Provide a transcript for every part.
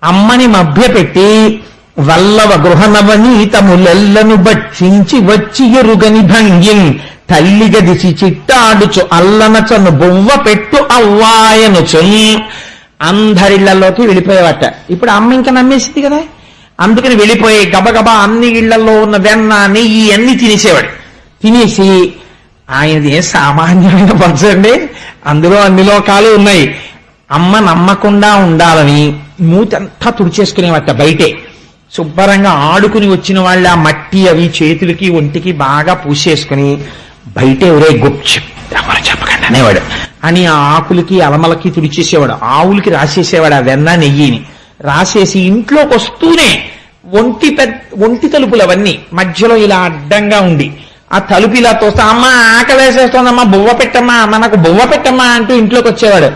అమ్మని మభ్యపెట్టి వల్లవ గృహనవనీతములెల్లను భక్షించి వచ్చి ఎరుగని భంగిం తల్లిగదిసి చిట్టాడుచు అల్లనచను బొవ్వ పెట్టు అవ్వాయనుచున్. అందరిళ్లలోకి వెళ్ళిపోయేవాట. ఇప్పుడు అమ్మ ఇంకా నమ్మేసింది కదా, అందుకని వెళ్ళిపోయి గబగబా అన్ని ఇళ్లలో ఉన్న వెన్న నెయ్యి అన్ని తినేసేవాడు. తినేసి ఆయనది ఏ సామాన్యమైన పరచండి, అందులో అన్ని లోకాలు ఉన్నాయి. అమ్మ నమ్మకుండా ఉండాలని మూతంతా తుడిచేసుకునేవాట. బయటే శుభ్రంగా ఆడుకుని వచ్చిన వాళ్ళు ఆ మట్టి అవి చేతులకి ఒంటికి బాగా పూసేసుకుని బయటే ఒరే ఎవరు చెప్పకండి అనేవాడు అని ఆ ఆకులకి అలమలకి తుడిచేసేవాడు. ఆవులకి రాసేసేవాడు ఆ వెన్న నెయ్యిని. రాసేసి ఇంట్లోకి వస్తూనే ఒంటి తలుపులు అవన్నీ మధ్యలో ఇలా అడ్డంగా ఉండి ఆ తలుపు ఇలా తోస్తా, అమ్మ ఆకలేసేస్తోందమ్మా బువ్వ పెట్టమ్మా, అమ్మ నాకు బువ్వ పెట్టమ్మా అంటూ ఇంట్లోకి వచ్చేవాడు.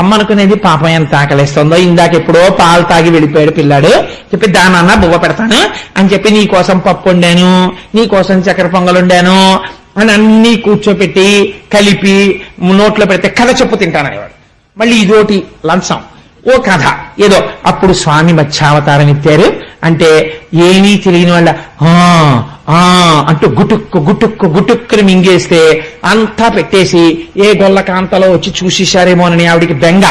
అమ్మ అనుకునేది పాపం ఎంత ఆకలేస్తుందో, ఇందాక ఎప్పుడో పాలు తాగి వెళ్ళిపోయాడు పిల్లాడు, చెప్పి దానన్నా బువ్వ పెడతాను అని చెప్పి నీ కోసం పప్పు వండాను, నీ కోసం చక్కెర పొంగలు వండాను అని అన్ని కూర్చోపెట్టి కలిపి నోట్లో పెడితే కథ చెప్పు తింటాననేవాడు. మళ్ళీ ఇదోటి లంచం, ఓ కథ ఏదో. అప్పుడు స్వామి మత్స్యావతారం ఎత్తారు అంటే ఏమీ తెలియని వాళ్ళ అంటూ గుటుక్కు గుటుక్కు గుటుక్కుని మింగేస్తే అంతా పెట్టేసి ఏ గొల్ల కాంతలో వచ్చి చూసేశారేమోనని ఆవిడికి బెంగ.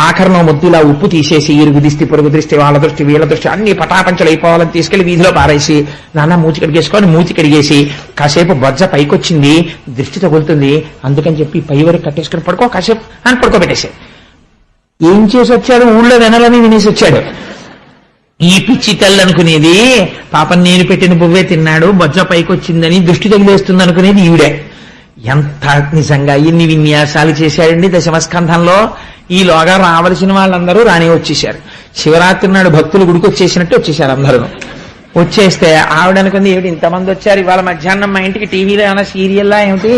ఆఖరణ ముద్దులా ఉప్పు తీసేసి ఇరుగు దిష్టి పొరుగు దృష్టి వాళ్ళ దృష్టి వీళ్ళ దృష్టి అన్ని పటాపంచలు అయిపోవాలని తీసుకెళ్లి వీధిలో పారేసి నాన్న మూతి కడిగేసుకొని మూతి కడిగేసి కాసేపు బొజ్జ పైకొచ్చింది దృష్టి తగులుతుంది అందుకని చెప్పి పై వరకు కట్టేసుకుని పడుకో కాసేపు అని పడుకోబెట్టేసి ఏం చేసి వచ్చాడు, ఊళ్ళో వినాలని వినేసి వచ్చాడు. ఈ పిచ్చి తల్లి అనుకునేది పాపం నేను పెట్టిన బువ్వే తిన్నాడు బొజ్జ పైకొచ్చిందని దృష్టి తగిలేస్తుంది అనుకునేది ఈవిడే. ఎంత నిజంగా ఎన్ని విన్యాసాలు చేశాడండి దశమస్కంధంలో. ఈలోగా రావలసిన వాళ్ళందరూ రాని వచ్చేశారు. శివరాత్రి నాడు భక్తులు గుడికి వచ్చేసినట్టు వచ్చేశారు అందరూ. వచ్చేస్తే ఆవిడ అనుకుంది ఏమిటి ఇంతమంది వచ్చారు ఇవాళ మధ్యాహ్నం మా ఇంటికి టీవీలో ఏమైనా సీరియల్లా ఏమిటి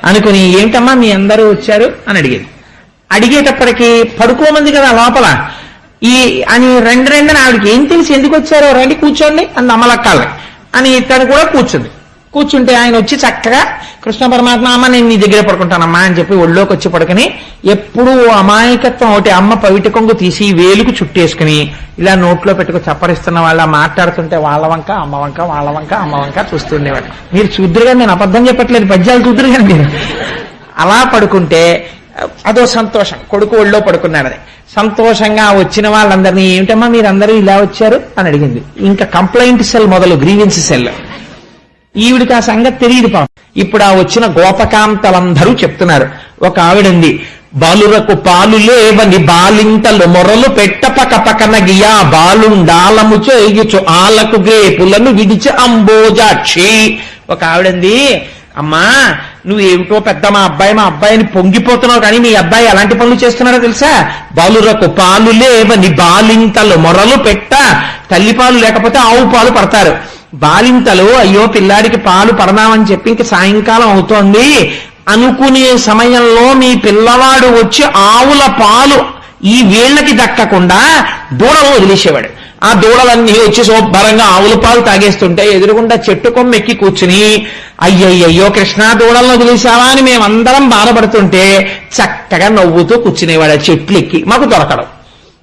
అనుకుని ఏమిటమ్మా మీ అందరూ వచ్చారు అని అడిగేది. అడిగేటప్పటికి పడుకోమంది కదా లోపల అని రెండని ఆవిడకి ఏం తెలిసి ఎందుకు వచ్చారో రండి కూర్చోండి అంది అమలక్కాలి అని తను కూడా కూర్చుంటే ఆయన వచ్చి చక్కగా కృష్ణ పరమాత్మ అమ్మ నేను నీ దగ్గర పడుకుంటానమ్మా అని చెప్పి ఒళ్ళోకి వచ్చి పడుకుని ఎప్పుడూ అమాయకత్వం ఒకటి అమ్మ పవిట కొంగు తీసి వేలుకు చుట్టేసుకుని ఇలా నోట్లో పెట్టుకు చప్పరిస్తున్న వాళ్ళ మాట్లాడుతుంటే వాళ్ళ వంక అమ్మ వంక చూస్తుండేవాడు. మీరు చూద్దరుగా, నేను అబద్ధం చెప్పట్లేదు, పద్యాలు చూద్దరుగా. మీరు అలా పడుకుంటే అదో సంతోషం. కొడుకు ఒళ్ళో పడుకున్నాడని సంతోషంగా వచ్చిన వాళ్ళందరినీ ఏమిటమ్మా మీరందరూ ఇలా వచ్చారు అని అడిగింది. ఇంకా కంప్లైంట్ సెల్ మొదలు గ్రీవెన్స్ సెల్. ఈవిడికి ఆ సంగతి తెలియదు పాపం. ఇప్పుడు ఆ వచ్చిన గోపకాంతలందరూ చెప్తున్నారు. ఒక ఆవిడంది బాలురకు పాలు లేవని బాలింతలు మొరలు పెట్టపక పకన గియా బాలుండాలము చేయుచు ఆలకు గ్రేపులను విడిచి అంబోజాక్షి. ఒక ఆవిడంది అమ్మా నువ్వేమిటో పెద్ద మా అబ్బాయిని పొంగిపోతున్నావు కానీ మీ అబ్బాయి ఎలాంటి పనులు చేస్తున్నారో తెలుసా? బాలురకు పాలు లేవని బాలింతలు మొరలు పెట్ట, తల్లిపాలు లేకపోతే ఆవు పాలు పడతారు. బాలింతలు అయ్యో పిల్లాడికి పాలు పడదామని చెప్పి ఇంక సాయంకాలం అవుతోంది అనుకునే సమయంలో మీ పిల్లవాడు వచ్చి ఆవుల పాలు ఈ వీళ్ళకి దక్కకుండా దూడలు వదిలేసేవాడు. ఆ దూడలన్నీ వచ్చి శుభ్రంగా ఆవుల పాలు తాగేస్తుంటే ఎదురుగుండా చెట్టు కొమ్మ ఎక్కి కూర్చుని అయ్యయ్యో కృష్ణా దూడలను వదిలేసావా అని మేమందరం బాధపడుతుంటే చక్కగా నవ్వుతూ కూర్చునేవాడు చెట్లు ఎక్కి, మాకు దొరకడం.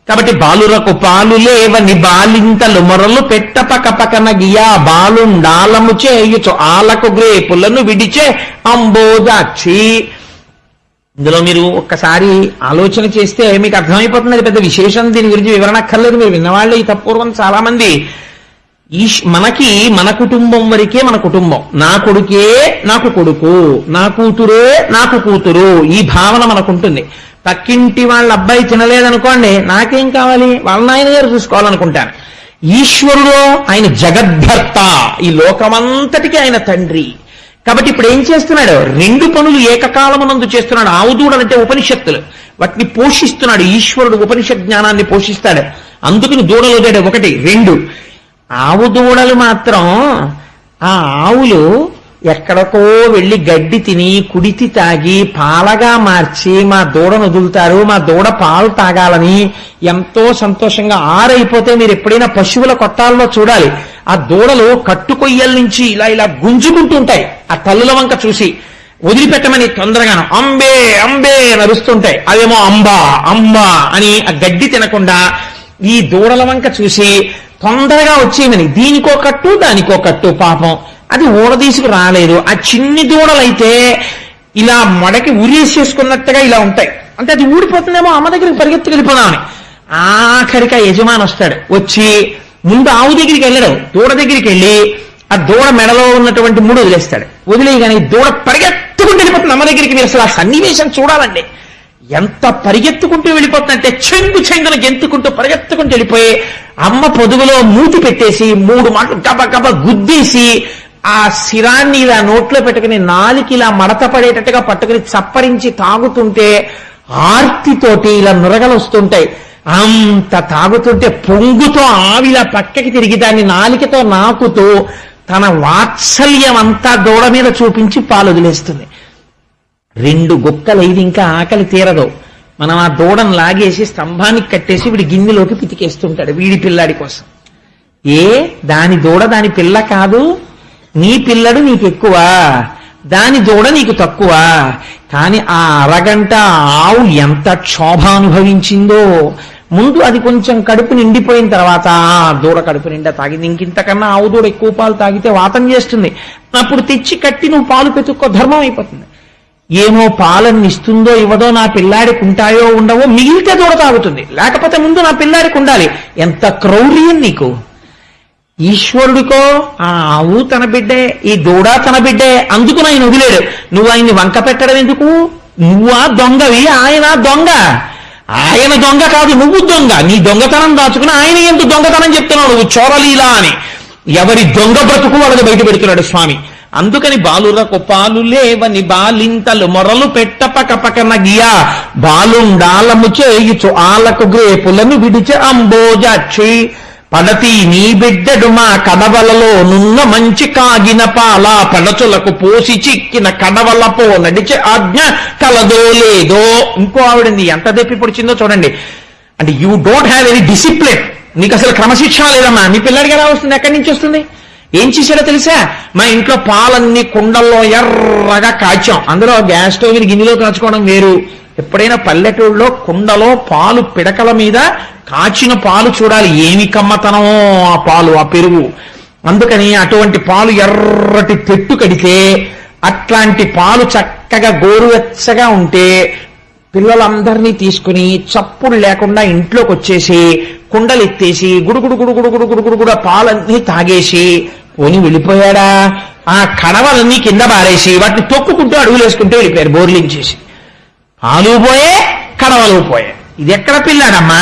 కాబట్టి బాలురకు పాలు లేవని బాలింతలు మొరలు పెట్టపక పకన గియా బాలుండాలము చేయుచు ఆలకు గ్రేపులను విడిచే అంబోజాక్షి. ఇందులో మీరు ఒక్కసారి ఆలోచన చేస్తే మీకు అర్థమైపోతుంది. అది పెద్ద విశేషం, దీని గురించి వివరణ అక్కర్లేదు. మీరు విన్నవాళ్ళు ఈ తప్పూర్వం చాలా మంది మనకి మన కుటుంబం వరకే మన కుటుంబం, నా కొడుకే నాకు కొడుకు, నా కూతురే నాకు కూతురు, ఈ భావన మనకుంటుంది. పక్కింటి వాళ్ళ అబ్బాయి తినలేదనుకోండి నాకేం కావాలి, వాళ్ళ నాయన గారు చూసుకోవాలనుకుంటాను. ఈశ్వరుడు ఆయన జగద్భర్త, ఈ లోకమంతటికి ఆయన తండ్రి. కాబట్టి ఇప్పుడు ఏం చేస్తున్నాడు, రెండు పనులు ఏకకాలమునందు చేస్తున్నాడు. ఆవుదూడలంటే ఉపనిషత్తులు, వాటిని పోషిస్తున్నాడు ఈశ్వరుడు. ఉపనిషత్ జ్ఞానాన్ని పోషిస్తాడు. అందుకని దూడలు వదిలాడు. ఒకటి. రెండు, ఆవు దూడలు మాత్రం ఆ ఆవులు ఎక్కడికో వెళ్లి గడ్డి తిని కుడితి తాగి పాలగా మార్చి మా దూడను వదులుతారు, మా దూడ పాలు తాగాలని ఎంతో సంతోషంగా ఆరైపోతే మీరు ఎప్పుడైనా పశువుల కొట్టాల్లో చూడాలి. ఆ దూడలు కట్టుకొయ్యల నుంచి ఇలా ఇలా గుంజుకుంటుంటాయి. ఆ తల్లుల వంక చూసి వదిలిపెట్టమని తొందరగాను అంబే అంబే నరుస్తుంటాయి. అవేమో అంబా అంబా అని ఆ గడ్డి తినకుండా ఈ దూడల వంక చూసి తొందరగా వచ్చేయమని దీనికో కట్టు దానికో కట్టు, పాపం అది ఊడదీసుకు రాలేదు. ఆ చిన్ని దూడలైతే ఇలా మడకి ఉరేసేసుకున్నట్టుగా ఇలా ఉంటాయి, అంటే అది ఊడిపోతుందేమో అమ్మ దగ్గరికి పరిగెత్తుకు వెళ్ళిపోదామని. ఆఖరిగా యజమాని వస్తాడు, వచ్చి ముందు ఆవు దగ్గరికి వెళ్ళాడు, దూడ దగ్గరికి వెళ్ళి ఆ దూడ మెడలో ఉన్నటువంటి ముడు వదిలేస్తాడు. వదిలేయగానే దూడ పరిగెత్తుకుంటూ వెళ్ళిపోతుంది అమ్మ దగ్గరికి. మీరు అసలు ఆ సన్నివేశం చూడాలండి, ఎంత పరిగెత్తుకుంటూ వెళ్ళిపోతుందంటే చెంగున గెంతుకుంటూ పరిగెత్తుకుంటూ వెళ్ళిపోయి అమ్మ పొదుగులో మూతి పెట్టేసి 3 మాటలు గబ గుద్దేసి ఆ శిరాన్ని ఇలా నోట్లో పెట్టుకుని నాలికి ఇలా మడత పడేటట్టుగా పట్టుకుని చప్పరించి తాగుతుంటే ఆర్తితోటి ఇలా నురగలు వస్తుంటాయి. అంత తాగుతుంటే పొంగుతో ఆవిలా పక్కకి తిరిగి దాన్ని నాలికతో నాకుతూ తన వాత్సల్యం అంతా దూడ మీద చూపించి పాలు వదిలేస్తుంది. 2 గుక్కలు ఇది ఇంకా ఆకలి తీరదు. మనం ఆ దూడను లాగేసి స్తంభానికి కట్టేసి వీడి గిన్నెలోకి పితికేస్తుంటాడు వీడి పిల్లాడి కోసం. దాని దూడ దాని పిల్ల కాదు, నీ పిల్లడు నీకు ఎక్కువ, దాని దూడ నీకు తక్కువ. కానీ ఆ అరగంట ఆవు ఎంత క్షోభ అనుభవించిందో. ముందు అది కొంచెం కడుపు నిండిపోయిన తర్వాత దూడ కడుపు నిండా తాగింది. ఇంకింతకన్నా ఆవు దూడ ఎక్కువ పాలు తాగితే వాతం చేస్తుంది. అప్పుడు తెచ్చి కట్టి నువ్వు పాలు పెతుక్కో, ధర్మం అయిపోతుంది. ఏమో పాలన్ని ఇస్తుందో ఇవ్వదో, నా పిల్లాడికి ఉంటాయో ఉండవో, మిగిలితే దూడ తాగుతుంది, లేకపోతే ముందు నా పిల్లాడికి ఉండాలి. ఎంత క్రౌర్యం నీకు! ఈశ్వరుడికో ఆ ఆవు తన బిడ్డే, ఈ దూడ తన బిడ్డే, అందుకు ఆయన వదిలేడు. నువ్వు ఆయన్ని వంక పెట్టడం ఎందుకు? నువ్వా దొంగవి, ఆయన దొంగ. ఆయన దొంగ కాదు, నువ్వు దొంగ. నీ దొంగతనం దాచుకుని ఆయన ఎందుకు దొంగతనం చెప్తున్నావు నువ్వు చోరలీలా అని. ఎవరి దొంగ బ్రతుకు వాళ్ళని బయట పెడుతున్నాడు స్వామి. అందుకని బాలురకు పాలు లేవని బాలింతలు మొరలు పెట్టపకపకన గియా బాలుండాలము చేయుచు ఆలకు గ్రేపులను విడిచే అంబోజాక్షి పడతి నీ బిడ్డడు మా కడవలలో నున్న మంచి కాగిన పాల పడచులకు పోసి చిక్కిన కడవలపో నడిచే ఆజ్ఞ కలదో లేదో. ఇంకో ఆవిడంది ఎంత దెప్పి పొడిచిందో చూడండి. అంటే you don't have any discipline, నీకు అసలు క్రమశిక్షణ లేదమ్మా. మీ పిల్లడికి ఎలా వస్తుంది, ఎక్కడి నుంచి వస్తుంది? ఏం చేశాడో తెలుసా? మా ఇంట్లో పాలన్నీ కుండల్లో ఎర్రగా కాచాం. అందులో గ్యాస్ స్టవ్ గిన్నెలో కాచుకోవడం వేరు. ఎప్పుడైనా పల్లెటూళ్ళలో కుండలో పాలు పిడకల మీద కాచిన పాలు చూడాలి, ఏమి కమ్మతనమో ఆ పాలు, ఆ పెరుగు. అందుకని అటువంటి పాలు ఎర్రటి తెట్టు కడితే అట్లాంటి పాలు చక్కగా గోరువెచ్చగా ఉంటే పిల్లలందరినీ తీసుకుని చప్పుడు లేకుండా ఇంట్లోకి వచ్చేసి కుండలు ఎత్తేసి గుడుగుడు గుడుగుడు గుడుగుడు గుడుగుడు పాలన్నీ తాగేసి పోని వెళ్ళిపోయాడా. ఆ కడవలన్నీ కింద బారేసి వాటిని తొక్కుకుంటూ అడుగులు వేసుకుంటూ వెళ్ళిపోయారు బోర్లించేసి. పాలు పోయే, కడవలు పోయే. ఇది ఎక్కడ పిల్లాడమ్మా?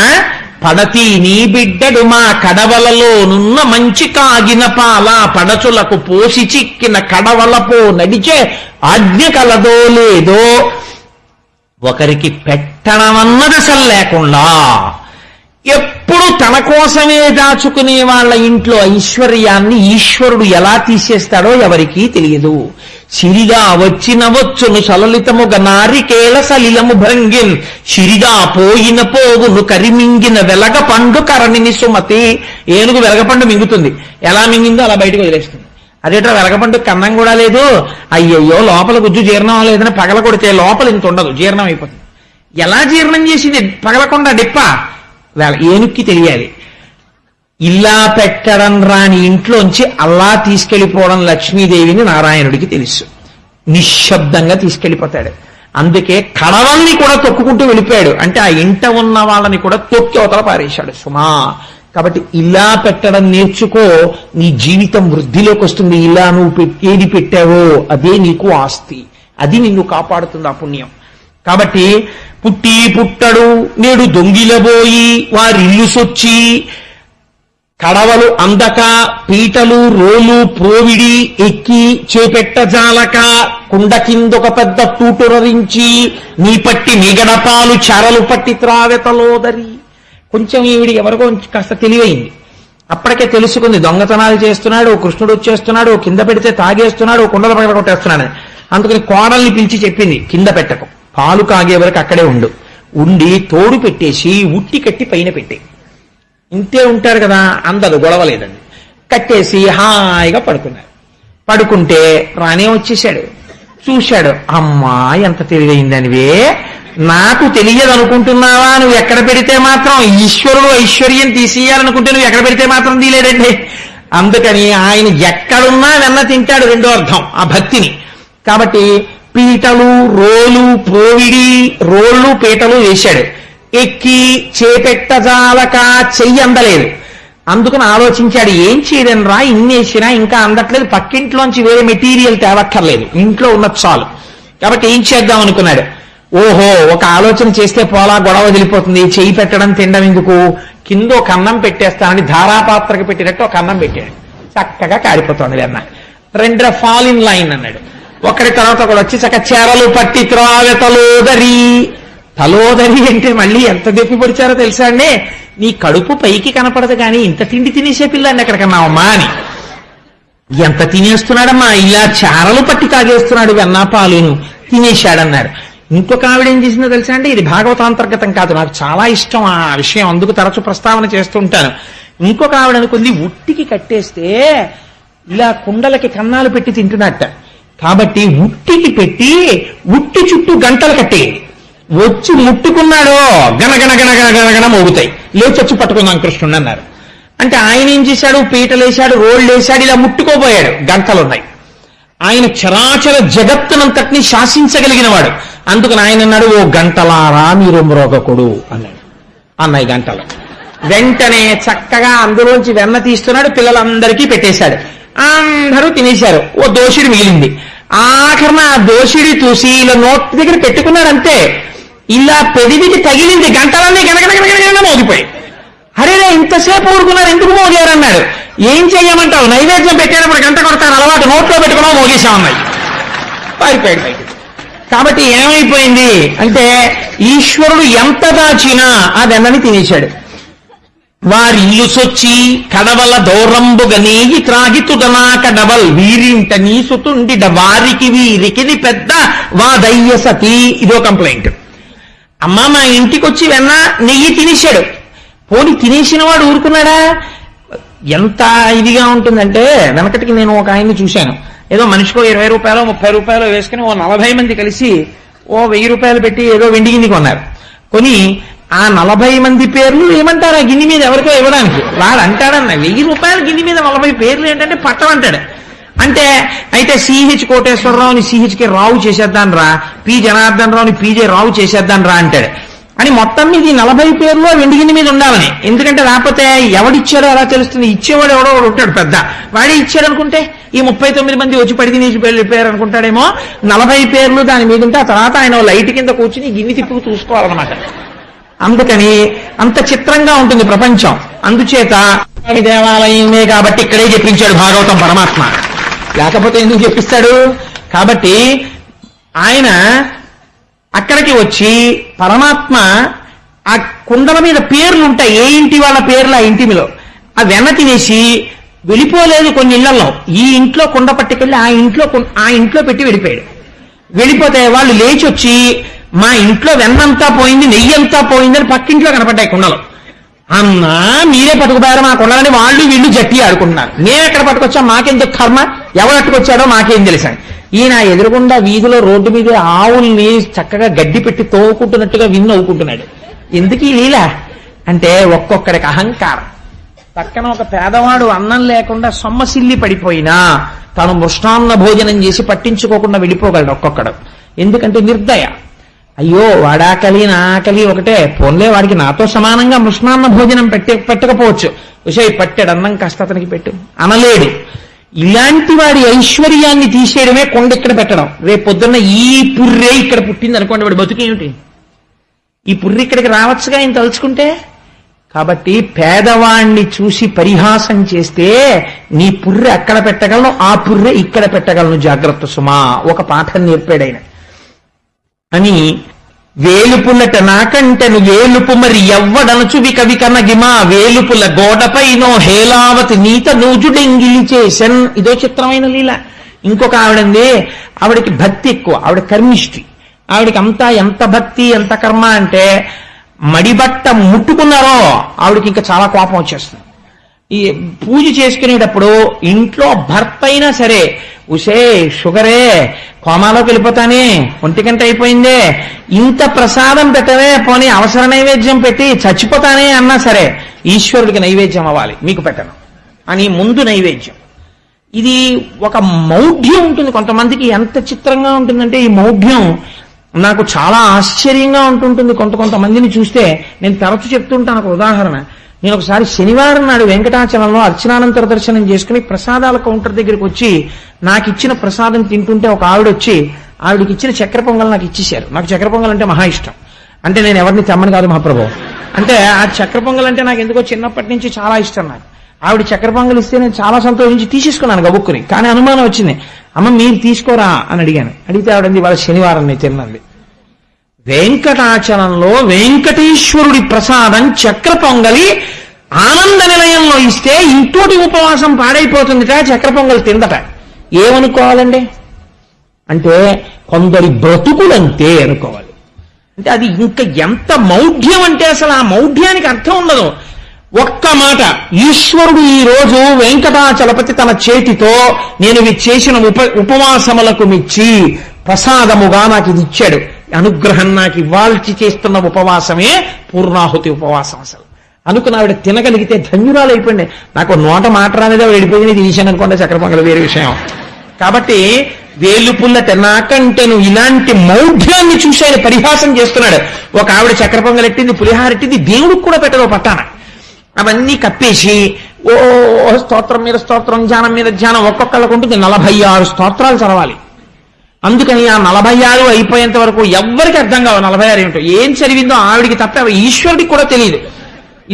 పడతి నీ బిడ్డడు మా కడవలలో నున్న మంచి కాగిన పాల పడచులకు పోసి చిక్కిన కడవలపో నడిచే ఆజ్ఞ కలదో లేదో. ఒకరికి పెట్టడమన్నది అసలు లేకుండా ఎప్పుడు తన కోసమే దాచుకునే వాళ్ళ ఇంట్లో ఐశ్వర్యాన్ని ఈశ్వరుడు ఎలా తీసేస్తాడో ఎవరికీ తెలియదు. సిరిగా వచ్చిన వచ్చును సలలితముగ నారికేళ సలిలము భంగిన్ సిరిగా పోయిన పోగును కరిమింగిన వెలగ పండు కరణిని సుమతి. ఏనుగు వెలగపండు మింగుతుంది, ఎలా మింగిందో అలా బయటకు వదిలేస్తుంది. అదేటో వెలగపండు కన్నం కూడా లేదు, అయ్యయ్యో లోపల గుజ్జు జీర్ణం లేదని పగల కొడితే లోపల ఇంత ఉండదు, జీర్ణం అయిపోతుంది. ఎలా జీర్ణం చేసింది పగలకుండా డిప్ప? ఏనుక్కి తెలియాలి. ఇలా పెట్టడం రాని ఇంట్లోంచి అల్లా తీసుకెళ్లిపోవడం లక్ష్మీదేవిని నారాయణుడికి తెలుసు. నిశ్శబ్దంగా తీసుకెళ్లిపోతాడు. అందుకే కడవల్ని కూడా తొక్కుకుంటూ వెళ్ళిపోయాడు. అంటే ఆ ఇంట ఉన్న వాళ్ళని కూడా తొక్కి అవతల పారేశాడు సుమా. కాబట్టి ఇలా పెట్టడం నేర్చుకో, నీ జీవితం వృద్ధిలోకి వస్తుంది. ఇలా నువ్వు ఏది పెట్టావో అదే నీకు ఆస్తి, అది నిన్ను కాపాడుతుంది ఆ పుణ్యం. కాబట్టి పుట్టి పుట్టడు నేడు దొంగిలబోయి వారిల్లు సొచ్చి కడవలు అందక పీటలు రోలు ప్రోవిడి ఎక్కి చేపెట్ట జాలక కుండ కిందొక పెద్ద తూటురరించి నీ పట్టి నిగడపాలు చెరలు పట్టి త్రావెతలోదరి. కొంచెం ఈవిడి ఎవరికో కాస్త తెలివైంది. అప్పటికే తెలుసుకుంది దొంగతనాలు చేస్తున్నాడు, కృష్ణుడు వచ్చేస్తున్నాడు, కింద పెడితే తాగేస్తున్నాడు, కుండల పగల కొట్టేస్తున్నాడు. అందుకని కోడల్ని పిలిచి చెప్పింది, కింద పెట్టకు, పాలు కాగే వరకు అక్కడే ఉండి తోడు పెట్టేసి ఉట్టి కట్టి పైన పెట్టే. ఇంతే ఉంటారు కదా, అందరు గొడవలేదండి. కట్టేసి హాయిగా పడుకున్నారు. పడుకుంటే రానే వచ్చేశాడు. చూశాడు. అమ్మా ఎంత తెలివైందనివే, నాకు తెలియదు అనుకుంటున్నావా? నువ్వు ఎక్కడ పెడితే మాత్రం ఈశ్వరుడు ఐశ్వర్యం తీసేయాలనుకుంటే నువ్వు ఎక్కడ పెడితే మాత్రం తీలేడండి. అందుకని ఆయన ఎక్కడున్నా వెన్న తింటాడు, రెండో అర్థం ఆ భక్తిని. కాబట్టి పీటలు రోలు ప్రోవిడి రోళ్ళు పీటలు వేశాడు. ఎక్కి చేపెట్టజాలక చెయ్యి అందలేదు. అందుకని ఆలోచించాడు, ఏం చేయడం రా, ఇన్నేసినా ఇంకా అందట్లేదు, పక్కింట్లోంచి వేరే మెటీరియల్ తేవక్కర్లేదు, ఇంట్లో ఉన్నది చాలు. కాబట్టి ఏం చేద్దాం అనుకున్నాడు. ఓహో, ఒక ఆలోచన చేస్తే పోలా, గొడవ వదిలిపోతుంది, చెయ్యి పెట్టడం తినడం ఎందుకు, కింద ఒక అన్నం పెట్టేస్తానని ధారాపాత్రకి పెట్టినట్టు ఒక అన్నం పెట్టాడు. చక్కగా కాడిపోతుంది వెన్న. రెండ్ర ఫాల్ ఇన్ లైన్ అన్నాడు. ఒకరి తర్వాత ఒకడు వచ్చి చక్క చెరలు పట్టి త్రావె తలోదరి. తలోదరి అంటే మళ్ళీ ఎంత దెప్పి పొడిచారో తెలుసా అండి. నీ కడుపు పైకి కనపడదు కానీ ఇంత తిండి తినేసే పిల్లాన్ని ఎక్కడికన్నావమ్మా అని. ఎంత తినేస్తున్నాడమ్మా, ఇలా చారలు పట్టి తాగేస్తున్నాడు, వెన్నా పాలును తినేశాడన్నారు. ఇంకొక ఆవిడ ఏం చేసిందో తెలుసా అండి, ఇది భాగవతాంతర్గతం కాదు, నాకు చాలా ఇష్టం ఆ విషయం, అందుకు తరచు ప్రస్తావన చేస్తుంటాను. ఇంకొక ఆవిడ అనుకుంది, ఉట్టికి కట్టేస్తే ఇలా కుండలకి కన్నాలు పెట్టి తింటున్నట్ట, కాబట్టి ఉట్టికి పెట్టి ఉట్టి చుట్టూ గంటలు కట్టేయండి, వచ్చి ముట్టుకున్నాడో గనగన గనగన గనగన మోగుతాయి, లేచొచ్చి పట్టుకుందాం కృష్ణుడు అన్నారు. అంటే ఆయన ఏం చేశాడు, పీటలేశాడు, రోళ్ళు వేశాడు, ఇలా ముట్టుకోబోయాడు, గంటలున్నాయి. ఆయన చరాచర జగత్తునంతటినీ శాసించగలిగిన వాడు. అందుకని ఆయన అన్నాడు, ఓ గంటలారా మీరు మ్రోగకుడు అన్నాడు. అన్నాయి గంటలు. వెంటనే చక్కగా అందులోంచి వెన్న తీస్తున్నాడు, పిల్లలందరికీ పెట్టేశాడు, అందరూ తినేశారు. ఓ దోషుడి మిగిలింది. ఆఖరణ ఆ దోషుడి చూసి ఇలా నోట్ దగ్గర పెట్టుకున్నాడంతే, ఇలా పెదివికి తగిలింది, గంటలన్నీ గనగనగనగన మోగిపోయి. అరే ఇంతసేపు ఊరుకున్నారు, ఎందుకు మోగారన్నాడు. ఏం చెయ్యమంటావు, నైవేద్యం పెట్టేటప్పుడు గంట కొడతారు అలవాటు, నోట్లో పెట్టుకున్నావు మోగేశామన్నాయి. పారిపోయాడు బయట. కాబట్టి ఏమైపోయింది అంటే ఈశ్వరుడు ఎంత దాచినా ఆ వెన్నని తినేశాడు. వారిల్లు సొచ్చి కడవల దౌరంబుగ నేగి త్రాగితుదనా కడవల్ వీరింట నీసుతుండిడ వారికి వీరికి పెద్ద వాదయ్య సతీ. ఇదో కంప్లైంట్. అమ్మ మా ఇంటికి వచ్చి వెన్న నెయ్యి తినేశాడు. పోనీ తినేసిన వాడు ఊరుకున్నాడా? ఎంత ఇదిగా ఉంటుందంటే, వెనకటికి నేను ఒక ఆయన్ని చూశాను, ఏదో మనిషికో 20 రూపాయలు 30 రూపాయలు వేసుకుని ఓ 40 మంది కలిసి ఓ 1000 రూపాయలు పెట్టి ఏదో వెండి గిన్నె కొన్నారు. కొని ఆ 40 మంది పేర్లు ఏమంటారు ఆ గిన్నె మీద ఎవరికో ఇవ్వడానికి. వాడు అంటాడన్న 1000 రూపాయల గిన్నె మీద 40 పేర్లు ఏంటంటే పట్టమంటాడు. అంటే అయితే సిహెచ్ కోటేశ్వరరావుని సిహెచ్కే రావు చేసేద్దాను రా, పి జనార్దన్ రావుని పీజే రావు చేసేద్దాను రా అంటాడు. అని మొత్తం మీద ఈ 40 పేర్లు వెండి గిన్నె మీద ఉండాలని. ఎందుకంటే రాకపోతే ఎవడిచ్చాడో అలా తెలుస్తుంది. ఇచ్చేవాడు ఎవడో ఉంటాడు పెద్ద, వాడే ఇచ్చాడు అనుకుంటే ఈ 39 మంది వచ్చి పడి తినేసి వెళ్ళిపోయారు అనుకుంటాడేమో. 40 పేర్లు దాని మీద ఉంటే ఆ తర్వాత ఆయన లైట్ కింద కూర్చుని గిన్నె తిప్పుకు చూసుకోవాలన్నమాట. అందుకని అంత చిత్రంగా ఉంటుంది ప్రపంచం. అందుచేత దేవాలయమే కాబట్టి ఇక్కడే చెప్పించాడు భాగవతం పరమాత్మ, లేకపోతే ఎందుకు చెప్పిస్తాడు? కాబట్టి ఆయన అక్కడికి వచ్చి పరమాత్మ ఆ కుండల మీద పేర్లు ఉంటాయి, ఏ ఇంటి వాళ్ళ పేర్లు ఆ ఇంటి మీద, ఆ వెన్న తినేసి వెళ్ళిపోలేదు. కొన్ని ఇళ్లలో ఈ ఇంట్లో కుండ పట్టుకెళ్ళి ఆ ఇంట్లో పెట్టి వెళ్ళిపోయాడు. వెళ్ళిపోతే వాళ్ళు లేచి వచ్చి మా ఇంట్లో వెన్నంతా పోయింది, నెయ్యి అంతా పోయిందని పక్కింట్లో కనపడ్డాయి కుండలు. అన్నా మీరే పట్టుకుపోయారు మా కుండలని వాళ్ళు వీళ్ళు జట్టి ఆడుకుంటున్నారు. మేము ఎక్కడ పట్టుకొచ్చాం, మాకెందుకు కర్మ, ఎవరు పట్టుకొచ్చాడో మాకేం తెలుసా. ఈయన ఎదురుగుండా వీధిలో రోడ్డు మీద ఆవుల్ని చక్కగా గడ్డి పెట్టి తోవుకుంటున్నట్టుగా నవ్వుకుంటున్నాడు. ఎందుకు ఈ లీల అంటే ఒక్కొక్కడికి అహంకారం. పక్కన ఒక పేదవాడు అన్నం లేకుండా సొమ్మసిల్లి పడిపోయినా తాను మృష్టాన్న భోజనం చేసి పట్టించుకోకుండా వెళ్ళిపోగలడు ఒక్కొక్కడు. ఎందుకంటే నిర్దయ. అయ్యో వాడాకలి నా ఆకలి ఒకటే, పోన్లే వాడికి నాతో సమానంగా మృష్టాన్న భోజనం పెట్టకపోవచ్చు, విషయ పట్టాడు అన్నం కాస్త అతనికి పెట్టు అనలేడు. ఇలాంటి వాడి ఐశ్వర్యాన్ని తీసేయడమే కొండ ఇక్కడ పెట్టడం. రేపు పొద్దున్న ఈ పుర్రే ఇక్కడ పుట్టింది అనుకోండి, వాడి బతుకేమిటి? ఈ పుర్రి ఇక్కడికి రావచ్చుగా ఆయన తలుచుకుంటే. కాబట్టి పేదవాణ్ణి చూసి పరిహాసం చేస్తే నీ పుర్రె అక్కడ పెట్టగలను, ఆ పుర్రె ఇక్కడ పెట్టగలను, జాగ్రత్త సుమా. ఒక పాఠం నేర్పాడైన అని. వేలుపులట నాకంటెను వేలుపు మరి ఎవ్వడనచు వికవికనగిమా వేలుపుల గోడపైనో హేలావతి నీత నూజుడెంగిలి చేసెన్. ఇదో చిత్రమైన లీల. ఇంకొక ఆవిడంది, ఆవిడకి భక్తి ఎక్కువ, ఆవిడ కర్మిష్టి. ఆవిడకి అంతా ఎంత భక్తి ఎంత కర్మ అంటే మడిబట్ట ముట్టుకున్నారో ఆవిడకి ఇంకా చాలా కోపం వచ్చేస్తుంది. ఈ పూజ చేసుకునేటప్పుడు ఇంట్లో భర్త అయినా సరే ఉషే షుగరే, కోమాలోకి వెళ్ళిపోతానే, ఒంటిగంట అయిపోయిందే, ఇంత ప్రసాదం పెట్టవే, పోనీ అవసర నైవేద్యం పెట్టి చచ్చిపోతానే అన్నా సరే ఈశ్వరుడికి నైవేద్యం అవ్వాలి, మీకు పెట్టను అని ముందు నైవేద్యం. ఇది ఒక మౌఢ్యం ఉంటుంది కొంతమందికి. ఎంత చిత్రంగా ఉంటుందంటే ఈ మౌఢ్యం నాకు చాలా ఆశ్చర్యంగా ఉంటుంటుంది. కొంతమందిని చూస్తే నేను తరచు చెప్తుంటాను. ఒక ఉదాహరణ, నేను ఒకసారి శనివారం నాడు వెంకటాచలంలో అర్చనానంతర దర్శనం చేసుకుని ప్రసాదాల కౌంటర్ దగ్గరికి వచ్చి నాకు ఇచ్చిన ప్రసాదం తింటుంటే ఒక ఆవిడ వచ్చి ఆవిడకి ఇచ్చిన చక్కెర పొంగల్ నాకు ఇచ్చేశారు. నాకు చక్కెర పొంగల్ అంటే మహా ఇష్టం. అంటే నేను ఎవరిని తెమ్మని కాదు మహాప్రభు, అంటే ఆ చక్కెర పొంగల్ అంటే నాకు ఎందుకో చిన్నప్పటి నుంచి చాలా ఇష్టం. నాకు ఆవిడ చక్కెర పొంగల్ ఇస్తే నేను చాలా సంతోషించి తీసేసుకున్నాను గబుక్కుని. కానీ అనుమానం వచ్చింది, అమ్మ మీరు తీసుకోరా అని అడిగాను. అడిగితే ఆవిడంది వాళ్ళ శనివారం నేను తిన్నది. వెంకటాచలంలో వెంకటేశ్వరుడి ప్రసాదం చక్ర పొంగలి ఆనంద నిలయంలో ఇస్తే ఇంకోటి ఉపవాసం పాడైపోతుందిట, చక్ర పొంగలి తిందట. ఏమనుకోవాలండి అంటే కొందరి బ్రతుకులంతే అనుకోవాలి. అంటే అది ఇంకా ఎంత మౌఢ్యం అంటే అసలు ఆ మౌఢ్యానికి అర్థం ఉండదు. ఒక్క మాట, ఈశ్వరుడు ఈ రోజు వెంకటాచలపతి తన చేతితో నేను ఇవి చేసిన ఉపవాసములకు మెచ్చి ప్రసాదముగా నాకు ఇది ఇచ్చాడు, అనుగ్రహం నాకు ఇవ్వాల్సి చేస్తున్న ఉపవాసమే పూర్ణాహుతి ఉపవాసం. అసలు అనుకున్న ఆవిడ తినగలిగితే ధన్యురాలు అయిపోయింది. నాకు నోట మాట రానిదే విడిపోయింది, ఇది విషయం అనుకోండి, చక్ర పొంగలి వేరే విషయం. కాబట్టి వేలుపుల్లట నాకంటేను ఇలాంటి మౌఢ్యాన్ని చూసి ఆయన పరిహాసం చేస్తున్నాడు. ఒక ఆవిడ చక్ర పొంగలెట్టింది, పులిహారెట్టింది, దేవుడికి కూడా పెట్టదు పట్టాన. అవన్నీ కప్పేసి ఓ స్తోత్రం మీద స్తోత్రం, ధ్యానం మీద ధ్యానం, ఒక్కొక్కళ్ళకు ఉంటుంది 46 స్తోత్రాలు చదవాలి. అందుకని ఆ 46 అయిపోయేంత వరకు ఎవ్వరికి అర్థం కావు 46 ఏమిటో. ఏం చదివిందో ఆవిడికి తప్ప ఈశ్వరుడికి కూడా తెలియదు.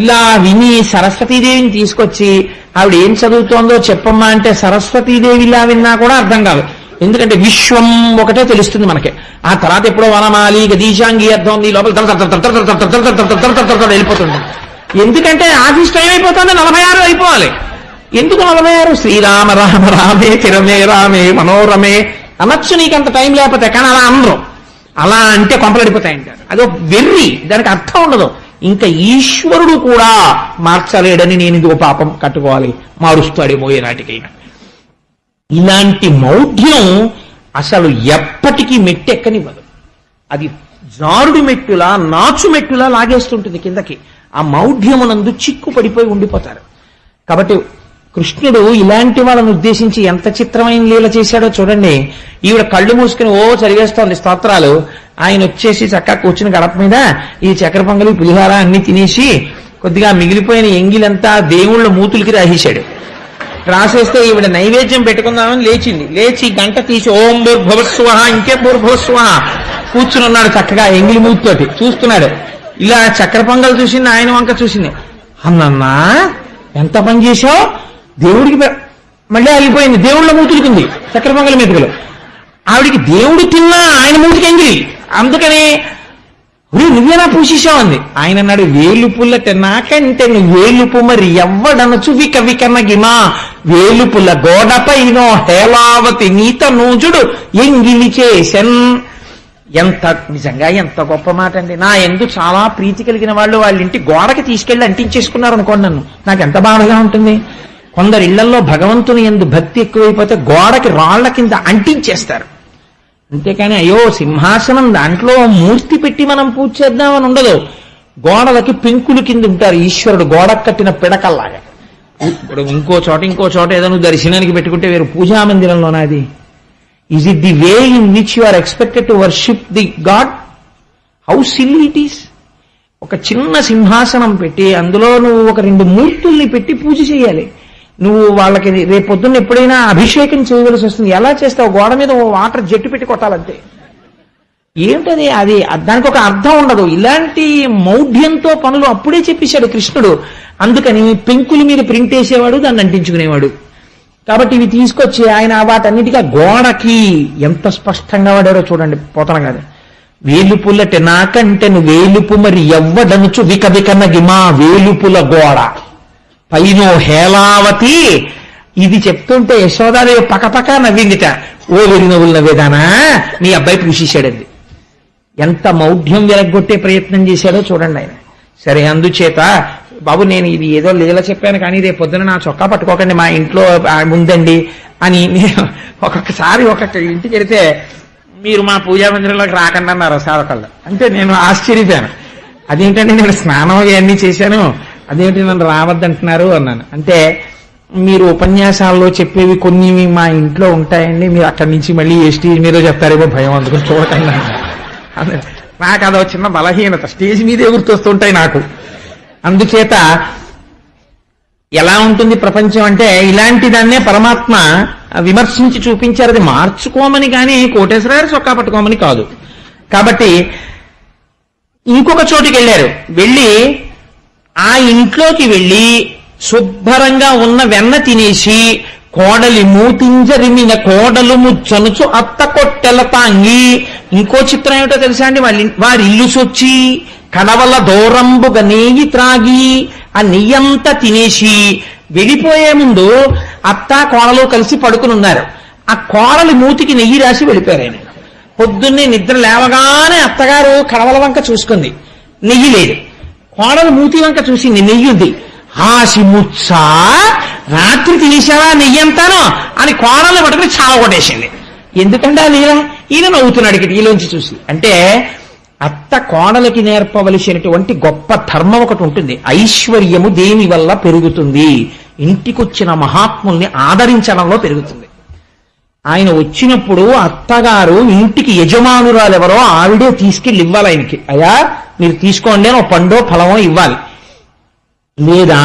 ఇలా విని సరస్వతీదేవిని తీసుకొచ్చి ఆవిడ ఏం చదువుతోందో చెప్పమ్మా అంటే సరస్వతీదేవిలా విన్నా కూడా అర్థం కాదు. ఎందుకంటే విశ్వం ఒకటే తెలుస్తుంది మనకి. ఆ తర్వాత ఎప్పుడో వనమాలి గదీశాంగి అర్థం ఉంది, లోపల వెళ్ళిపోతుంది. ఎందుకంటే ఆఫీస్ టైం అయిపోతుంది, 46 అయిపోవాలి. ఎందుకు 46? శ్రీరామ రామ రామే తిరమే రామే మనోరమే అనొచ్చు నీకంత టైం లేకపోతే. కానీ అలా అనరు. అలా అంటే కొంపలడిపోతాయంటారు. అదో వెర్రి, దానికి అర్థం ఉండదు. ఇంకా ఈశ్వరుడు కూడా మార్చలేడని నేను ఇదిగో పాపం కట్టుకోవాలి, మారుస్తాడేమో ఏనాటికైనా. ఇలాంటి మౌఢ్యం అసలు ఎప్పటికీ మెట్టెక్కనివ్వదు. అది జారుడు మెట్టులా నాచు మెట్టులా లాగేస్తుంటుంది కిందకి. ఆ మౌఢ్యమునందు చిక్కు పడిపోయి ఉండిపోతారు. కాబట్టి కృష్ణుడు ఇలాంటి వాళ్ళను ఉద్దేశించి ఎంత చిత్రమైన లీల చేశాడో చూడండి. ఈవిడ కళ్ళు మూసుకుని ఓ చదివేస్తోంది స్తోత్రాలు. ఆయన వచ్చేసి చక్కగా కూర్చుని గడప మీద ఈ చక్కెర పొంగలి పులిహార అన్ని తినేసి కొద్దిగా మిగిలిపోయిన ఎంగిలంతా దేవుళ్ళ మూతులకి రాసేశాడు. రాసేస్తే ఈవిడ నైవేద్యం పెట్టుకుందామని లేచింది. లేచి గంట తీసి ఓం భూర్భువస్సువ, ఇంకే భూర్భువస్సువ కూర్చుని ఉన్నాడు చక్కగా ఎంగిలి మూతితోటి చూస్తున్నాడు. ఇలా చక్కెర పొంగల్ చూసింది, ఆయన వంక చూసింది. అన్నన్నా ఎంత పని చేశావు, దేవుడికి మళ్ళీ వెళ్ళిపోయింది, దేవుళ్ళ మూతులకుంది చక్కెర పొంగలి మెతుకులు. ఆవిడికి దేవుడు తిన్నా ఆయన మూతికి ఎంగిలి. అందుకని నువ్వేనా పూసేశావు అంది. ఆయన అన్నాడు, వేలుపుల్లట నాకంటే వేలుపు మరి ఎవ్వడనచు విక వికన్న గిమా, వేలుపుల్ల గోడపైనో హేలావతి నీత నూజుడు ఎంగిలి చేసెన్. ఎంత నిజంగా ఎంత గొప్ప మాట అండి. నా ఎందు చాలా ప్రీతి కలిగిన వాళ్ళు వాళ్ళ ఇంటి గోడకి తీసుకెళ్లి అంటించేసుకున్నారు అనుకోండి, నన్ను నాకు ఎంత బాధగా ఉంటుంది. కొందరు ఇళ్లలో భగవంతుని ఎందు భక్తి ఎక్కువైపోతే గోడకి రాళ్ల కింద అంటించేస్తారు. అంతేకాని అయ్యో సింహాసనం దాంట్లో మూర్తి పెట్టి మనం పూజ చేద్దామని ఉండదు. గోడలకి పెంకులు కింద ఉంటారు ఈశ్వరుడు, గోడకు కట్టిన పిడకల్లాగా. ఇప్పుడు ఇంకో చోట ఏదో నువ్వు దర్శనానికి పెట్టుకుంటే వేరు పూజా మందిరంలోనా అది? Is it the way in which you are expected to worship the god? How silly it is. ఒక చిన్న సింహాసనం పెట్టి అందులో నువ్వు ఒక 2 మూర్తుల్ని పెట్టి పూజ చేయాలి. నువ్వు వాళ్ళకి రేపొద్దున్న ఎప్పుడైనా అభిషేకం చేయవలసి వస్తుంది. ఎలా చేస్తావు? గోడ మీద వాటర్ జట్టు పెట్టి కొట్టాలంతే. ఏమిటది? అది దానికి ఒక అర్థం ఉండదు. ఇలాంటి మౌఢ్యంతో పనులు అప్పుడే చెప్పేశాడు కృష్ణుడు. అందుకని పెంకుల మీద ప్రింట్ వేసేవాడు, దాన్ని అంటించుకునేవాడు. కాబట్టి ఇవి తీసుకొచ్చి ఆయన వాటన్నిటిగా గోడకి ఎంత స్పష్టంగా వాడారో చూడండి. పోతన గారు వేలుపుల్లట నాకంటే వేలుపు మరి ఎవ్వడనుచు విక వికన్న గిమా, వేలుపుల గోడ పైనో హేలావతి. ఇది చెప్తుంటే యశోదాదేవి పకపక నవ్విందిట. ఓ వెరి నవ్వులు నవ్వేదానా, నీ అబ్బాయి పూసేశాడండి. ఎంత మౌఢ్యం వెరగొట్టే ప్రయత్నం చేశాడో చూడండి ఆయన. సరే, అందుచేత బాబు నేను ఇది ఏదో లీల చెప్పాను కానీ రేపు పొద్దున నా చొక్కా పట్టుకోకండి, మా ఇంట్లో ఉందండి అని నేను ఒక్కొక్కసారి ఒక్కొక్క ఇంటికి వెళితే మీరు మా పూజా మందిరంలోకి రాకండి అన్నారు సేవకుళ్ళు. అంటే నేను ఆశ్చర్యపోయాను. అదేంటంటే నేను స్నానం ఇవన్నీ చేశాను, అదేంటి నన్ను రావద్దంటున్నారు అన్నాను. అంటే మీరు ఉపన్యాసాల్లో చెప్పేవి కొన్ని మా ఇంట్లో ఉంటాయండి, మీరు అక్కడి నుంచి మళ్ళీ ఏ స్టేజ్ మీద చెప్తారేమో భయం, అందుకని చూడకండి. నాకు అదో చిన్న బలహీనత, స్టేజ్ మీదే గుర్తొస్తుంటాయి నాకు. అందుచేత ఎలా ఉంటుంది ప్రపంచం అంటే ఇలాంటి దాన్నే పరమాత్మ విమర్శించి చూపించారు. అది మార్చుకోమని కానీ కోటేశ్వరరావు చొక్కా పట్టుకోమని కాదు. కాబట్టి ఇంకొక చోటికి వెళ్ళారు. వెళ్ళి ఆ ఇంట్లోకి వెళ్ళి శుభ్రంగా ఉన్న వెన్న తినేసి కోడలి మూతింజరిమిన కోడలు ముచ్చనుచు అత్త కొట్టెల తాంగి. ఇంకో చిత్రం ఏమిటో తెలుసా అండి, వారి ఇల్లు సొచ్చి కడవల దూరంబుగా నెయ్యి త్రాగి ఆ నెయ్యంతా తినేసి వెళ్ళిపోయే ముందు అత్త కోడలు కలిసి పడుకుని ఉన్నారు. ఆ కోడలి మూతికి నెయ్యి రాసి వెళ్ళిపోయారు ఆయన. పొద్దున్నే నిద్ర లేవగానే అత్తగారు కడవల వంక చూసుకుంది, నెయ్యి లేదు. కోడలు మూతి వంక చూసింది, నెయ్యి ఉంది. ఆసి ముచ్చ రాత్రి తినేసావా నెయ్యి అంతానో అని కోడలు పట్టుకుని చాలా కొట్టేసింది. ఎందుకంటే ఆ లీల ఈయన నవ్వుతున్నాడు కిటికీలోంచి చూసి. అంటే అత్త కోడలకి నేర్పవలసినటువంటి గొప్ప ధర్మం ఒకటి ఉంటుంది. ఐశ్వర్యము దేని వల్ల పెరుగుతుంది? ఇంటికొచ్చిన మహాత్ముల్ని ఆదరించడంలో పెరుగుతుంది. ఆయన వచ్చినప్పుడు అత్తగారు ఇంటికి యజమానురాలెవరో ఆవిడే తీసుకెళ్ళి ఇవ్వాలి ఆయనకి. అయ్యా మీరు తీసుకోండి అని ఒక పండో ఫలమో ఇవ్వాలి. లేదా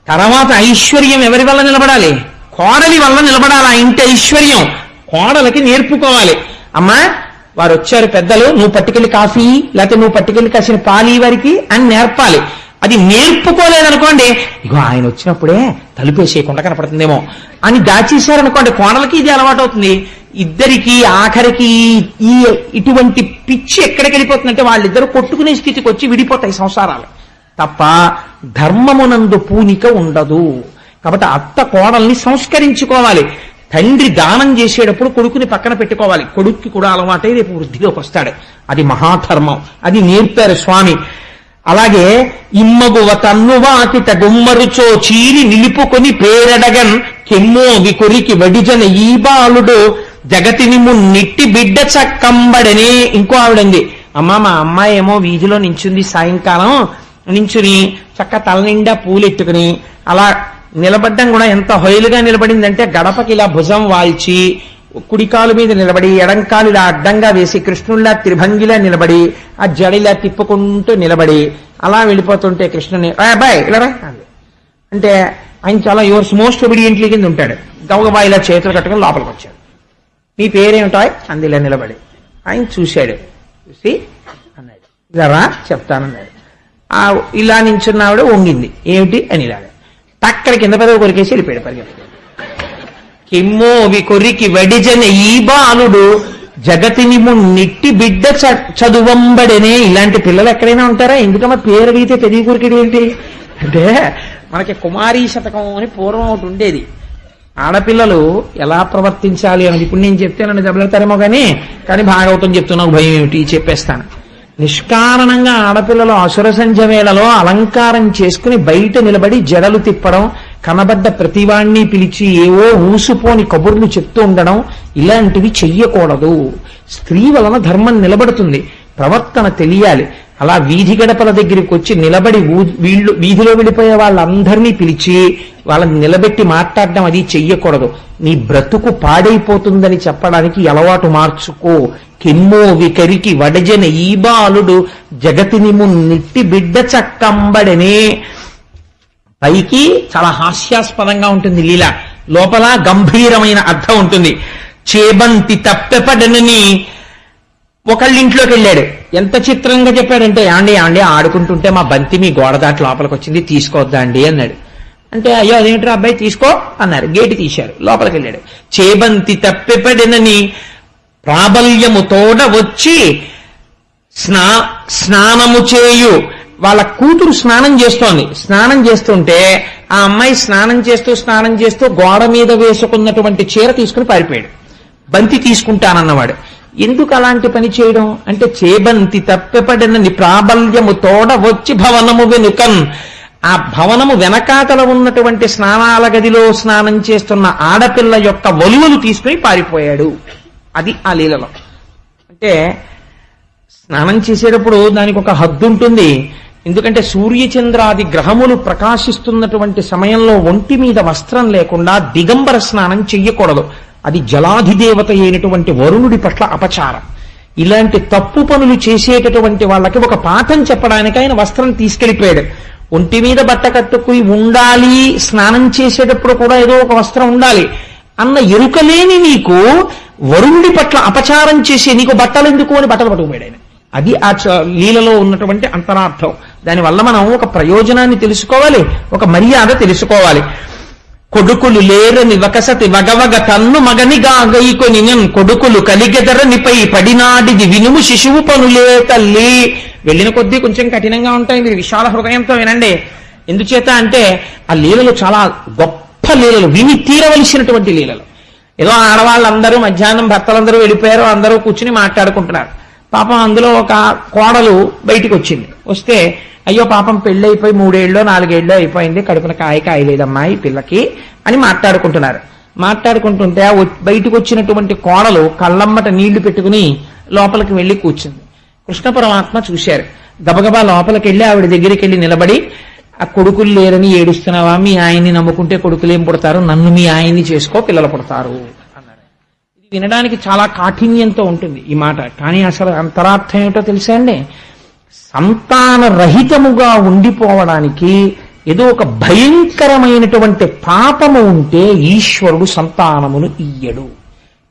తర్వాత ఐశ్వర్యం ఎవరి వల్ల నిలబడాలి? కోడలి వల్ల నిలబడాలి. ఆ ఇంటి ఐశ్వర్యం కోడలకి నేర్పుకోవాలి. అమ్మా వారు వచ్చారు పెద్దలు, నువ్వు పట్టుకెళ్ళి కాఫీ లేకపోతే నువ్వు పట్టుకెళ్ళి కాసిన పాలి వారికి అని నేర్పాలి. అది నేర్పుకోలేదనుకోండి, ఇగో ఆయన వచ్చినప్పుడే తలుపేసేయకుండా కనపడుతుందేమో అని దాచేశారనుకోండి, కోడలకి ఇది అలవాటు అవుతుంది. ఇద్దరికి ఆఖరికి ఈ ఇటువంటి పిచ్చి ఎక్కడికి వెళ్ళిపోతుందంటే వాళ్ళిద్దరూ కొట్టుకునే స్థితికి వచ్చి విడిపోతాయి సంసారాలు తప్ప ధర్మమునందు పూనిక ఉండదు. కాబట్టి అత్త కోడల్ని సంస్కరించుకోవాలి. తండ్రి దానం చేసేటప్పుడు కొడుకుని పక్కన పెట్టుకోవాలి. కొడుక్కి కూడా అలవాటై రేపు వృద్ధిలోకి వస్తాడు. అది మహాధర్మం. అది నేర్పారు స్వామి. అలాగే ఇమ్మగువ తన్ను వాకిట గుమ్మరుచో చీరి నిలుపుకొని పేరడగన్ కెమ్మోవి కొరికి వడిజన ఈ బాలుడు జగతిని మున్నిట్టి బిడ్డ చక్కంబడనే. ఇంకో ఆవిడంది, అమ్మా మా అమ్మాయి ఏమో వీధిలో నించుంది, సాయంకాలం నించుని చక్క తల నిండా పూలెట్టుకుని అలా నిలబడ్డం కూడా ఎంత హొయలుగా నిలబడిందంటే గడపకి ఇలా భుజం వాల్చి కుడికాలు మీద నిలబడి ఎడంకాలు ఇలా అడ్డంగా వేసి కృష్ణుల్లా త్రిభంగిలా నిలబడి ఆ జడిలా తిప్పుకుంటూ నిలబడి అలా వెళ్ళిపోతుంటే కృష్ణుని అబ్బాయి ఇలా అంటే ఆయన చాలా యువర్స్ మోస్ట్ ఒబీడియంట్లీ కింద ఉంటాడు. గవగబా ఇలా చేతులు కట్టుకుని లోపలికి వచ్చాడు. నీ పేరేమిటో అంది ఇలా నిలబడి. ఆయన చూశాడు, చూసి అన్నాడు ఇలా రా చెప్తానన్నాడు. ఇలా నించున్నావిడ వంగింది, ఏమిటి అని ఇలాగా టక్కడి కింద పెదవి కొరికేసి వెళ్ళిపోయాడు పరిగెత్తుకు. కిమ్మోవి కొరికి వడిజన ఈ బాలుడు జగతిని మున్నిట్టి బిడ్డ చదువంబడనే. ఇలాంటి పిల్లలు ఎక్కడైనా ఉంటారా? ఎందుకమ్మా పేరు అడిగితే పెదవి కొరికేది ఏంటి అంటే, మనకి కుమారీ శతకం అని పూర్వం ఒకటి ఉండేది. ఆడపిల్లలు ఎలా ప్రవర్తించాలి అని ఇప్పుడు నేను చెప్తే నన్ను దెబ్బలుతారేమో కానీ భాగవతం చెప్తున్నావు భయం ఏమిటి చెప్పేస్తాను. నిష్కారణంగా ఆడపిల్లలు అసుర సంధ్య వేళలో అలంకారం చేసుకుని బయట నిలబడి జడలు తిప్పడం, కనబడ్డ ప్రతివాణ్ణి పిలిచి ఏవో ఊసుపోని కబుర్లు చెప్తూ ఉండడం, ఇలాంటివి చెయ్యకూడదు. స్త్రీ వలన ధర్మం నిలబడుతుంది. ప్రవర్తన తెలియాలి. అలా వీధి గడపల దగ్గరికి వచ్చి నిలబడి వీధిలో వెళ్ళిపోయే వాళ్ళందరినీ పిలిచి వాళ్ళని నిలబెట్టి మాట్లాడడం అది చెయ్యకూడదు. నీ బ్రతుకు పాడైపోతుందని చెప్పడానికి అలవాటు మార్చుకో. కెమ్మో వికరికి వడజన ఈ బాలుడు జగతిని మున్నిట్టి బిడ్డ చక్కంబడనే. పైకి చాలా హాస్యాస్పదంగా ఉంటుంది లీల, లోపల గంభీరమైన అర్థం ఉంటుంది. చేబంతి తప్పెపడనని ఒకళ్ళింట్లోకి వెళ్ళాడు. ఎంత చిత్రంగా చెప్పాడంటే, యాండి ఆడుకుంటుంటే మా బంతి మీ గోడ దాటి లోపలికి వచ్చింది, తీసుకోవద్దా అండి అన్నాడు. అంటే అయ్యో అదేంటో అబ్బాయి తీసుకో అన్నారు. గేటు తీశారు, లోపలికి వెళ్ళాడు. చేబంతి తప్పెపడనని ప్రాబల్యము తోడ వచ్చి స్నానము చేయు. వాళ్ళ కూతురు స్నానం చేస్తోంది. స్నానం చేస్తుంటే ఆ అమ్మాయి స్నానం చేస్తూ గోడ మీద వేసుకున్నటువంటి చీర తీసుకుని పారిపోయాడు. బంతి తీసుకుంటానన్నవాడు. ఎందుకు అలాంటి పని చేయడం అంటే, చేబంతి తప్పెపడినని ప్రాబల్యము తోడ వచ్చి భవనము వెనుకన్. ఆ భవనము వెనకాతల ఉన్నటువంటి స్నానాల గదిలో స్నానం చేస్తున్న ఆడపిల్ల యొక్క వలువలు తీసుకుని పారిపోయాడు. అది ఆ లీలలో. అంటే స్నానం చేసేటప్పుడు దానికి ఒక హద్దు ఉంటుంది. ఎందుకంటే సూర్యచంద్రాది గ్రహములు ప్రకాశిస్తున్నటువంటి సమయంలో ఒంటి మీద వస్త్రం లేకుండా దిగంబర స్నానం చెయ్యకూడదు. అది జలాధిదేవత అయినటువంటి వరుణుడి పట్ల అపచారం. ఇలాంటి తప్పు పనులు చేసేటటువంటి వాళ్ళకి ఒక పాఠం చెప్పడానికి ఆయన వస్త్రం తీసుకెళ్లిపోయాడు. ఒంటి మీద బట్ట కట్టుకుని ఉండాలి, స్నానం చేసేటప్పుడు కూడా ఏదో ఒక వస్త్రం ఉండాలి అన్న ఎరుకలేని నీకు వరుణుడి పట్ల అపచారం చేసే నీకు బట్టలు ఎందుకు అని బట్టలు పట్టుకుపోయాడు ఆయన. అది ఆ లీలలో ఉన్నటువంటి అంతరార్థం. దానివల్ల మనం ఒక ప్రయోజనాన్ని తెలుసుకోవాలి, ఒక మర్యాద తెలుసుకోవాలి. కొడుకులు లేరని వకసతి వగవగ తన్ను మగనిగా గైకొని కొడుకులు కలిగెదరనిపై పడినాడిది వినుము శిశువు పనులే తల్లి. వెళ్ళిన కొద్దీ కొంచెం కఠినంగా ఉంటాయి, మీరు విశాల హృదయంతో వినండి. ఎందుచేత అంటే ఆ లీలలు చాలా గొప్ప లీలలు, విని తీరవలసినటువంటి లీలలు. ఏదో ఆడవాళ్ళందరూ మధ్యాహ్నం భర్తలందరూ వెళ్ళిపోయారు, అందరూ కూర్చుని మాట్లాడుకుంటున్నారు. పాపం అందులో ఒక కోడలు బయటికి వచ్చింది. వస్తే అయ్యో పాపం పెళ్ళైపోయి 3 ఏళ్ళో 4 ఏళ్ళో అయిపోయింది, కడుపున కాయలేదమ్మా ఈ పిల్లకి అని మాట్లాడుకుంటున్నారు. మాట్లాడుకుంటుంటే బయటకు వచ్చినటువంటి కోడలు కళ్ళమ్మట నీళ్లు పెట్టుకుని లోపలికి వెళ్లి కూర్చుంది. కృష్ణ పరమాత్మ చూశారు. గబగబా లోపలికి వెళ్లి ఆవిడ దగ్గరికి వెళ్లి నిలబడి, ఆ కొడుకులు లేరని ఏడుస్తున్నావా? మీ ఆయన్ని నమ్ముకుంటే కొడుకులేం పుడతారు, నన్ను మీ ఆయన్ని చేసుకో, పిల్లలు పుడతారు అన్నారు. ఇది వినడానికి చాలా కాఠిన్యంతో ఉంటుంది ఈ మాట, కానీ అసలు అంతరార్థం ఏమిటో తెలుసా అండి? సంతాన రహితముగా ఉండిపోవడానికి ఏదో ఒక భయంకరమైనటువంటి పాపము ఉంటే ఈశ్వరుడు సంతానమును ఇయ్యడు.